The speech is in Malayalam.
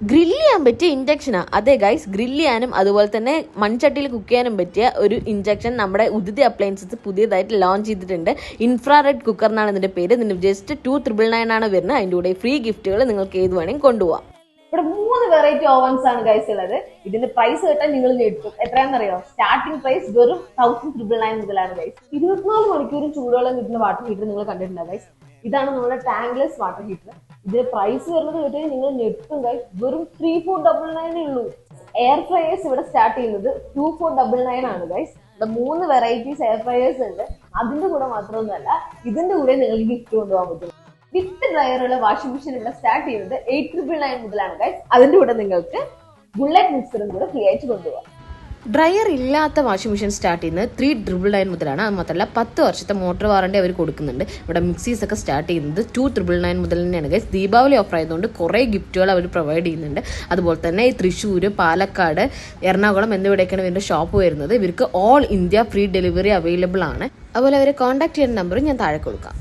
ഗ്രില്ല് ചെയ്യാൻ പറ്റിയ ഇൻഡക്ഷനാണ്. അതെ ഗൈസ്, ഗ്രില്ല് ചെയ്യാനും അതുപോലെ തന്നെ മൺചട്ടിയിൽ കുക്ക് ചെയ്യാനും പറ്റിയ ഒരു ഇൻഡക്ഷൻ നമ്മുടെ ഉദിതി അപ്ലയൻസസ് പുതിയതായിട്ട് ലോഞ്ച് ചെയ്തിട്ടുണ്ട്. ഇൻഫ്രാറെഡ് കുക്കർ എന്നാണ് ഇതിന്റെ പേര്. ഇതിന് ജസ്റ്റ് 2,999 ആണ് വരുന്നത്. അതിന്റെ കൂടെ ഫ്രീ ഗിഫ്റ്റുകൾ നിങ്ങൾക്ക് ഏത് വേണമെങ്കിൽ കൊണ്ടുപോകാം. ഇവിടെ 3 വെറൈറ്റി ഓവൻസ് ആണ് ഗൈസ് ഉള്ളത്. ഇതിന്റെ പ്രൈസ് കേട്ടാൽ നിങ്ങൾ ഞെട്ടും. എത്രയാണെന്നറിയോ? സ്റ്റാർട്ടിംഗ് പ്രൈസ് വെറും 1,999 മുതലാണ് ഗൈസ്. 24 മണിക്കൂറും ചൂടുവെള്ളം കിട്ടുന്ന വാട്ടർ ഹീറ്റർ നിങ്ങൾ കണ്ടിട്ടുണ്ടോ ഗൈസ്? ഇതാണ് നമ്മുടെ ടാങ്ക്ലെസ് വാട്ടർ ഹീറ്റർ. ഇതിന്റെ പ്രൈസ് വരുന്നത് കേട്ടാൽ നിങ്ങൾ ഞെട്ടും ഗൈസ്. വെറും 3,499 ഉള്ളൂ. എയർ ഫ്രയേഴ്സ് ഇവിടെ സ്റ്റാർട്ട് ചെയ്യുന്നത് 2,499 ആണ് ഗൈസ്. ഇവിടെ 3 വെറൈറ്റീസ് എയർ ഫ്രയേഴ്സ് ഉണ്ട്. അതിന്റെ കൂടെ മാത്രമൊന്നുമല്ല, ഇതിന്റെ കൂടെ നിങ്ങൾക്ക് ഗിഫ്റ്റ് കൊണ്ടുപോകാൻ പറ്റും. വിത്ത് ഡ്രയറുള്ള വാഷിംഗ് മെഷീൻ ഇവിടെ സ്റ്റാർട്ട് ചെയ്യുന്നത് 8,999 മുതലാണ് ഗൈസ്. അതിന്റെ കൂടെ നിങ്ങൾക്ക് ബുള്ളറ്റ് മിക്സറും കൂടെ ഫ്രീ ആയിട്ട് കൊണ്ടുപോകാം. ഡ്രയർ ഇല്ലാത്ത വാഷിംഗ് മെഷീൻ സ്റ്റാർട്ട് ചെയ്യുന്നത് 3,999 മുതലാണ്. അത് മാത്രമല്ല 10 വർഷത്തെ മോട്ടോർ വാറണ്ടി അവർ കൊടുക്കുന്നുണ്ട്. ഇവിടെ മിക്സീസ് ഒക്കെ സ്റ്റാർട്ട് ചെയ്യുന്നത് 2,999 മുതൽ തന്നെയാണ് ഗൈസ്. ദീപാവലി ഓഫർ ആയതുകൊണ്ട് കുറേ ഗിഫ്റ്റുകൾ അവർ പ്രൊവൈഡ് ചെയ്യുന്നുണ്ട്. അതുപോലെ തന്നെ ഈ തൃശ്ശൂർ, പാലക്കാട്, എറണാകുളം എന്നിവിടേക്കാണ് ഇവരുടെ ഷോപ്പ് വരുന്നത്. ഇവർക്ക് all India free delivery available ആണ്. അതുപോലെ അവരെ കോൺടാക്ട് ചെയ്യുന്ന നമ്പർ ഞാൻ താഴെ കൊടുക്കാം.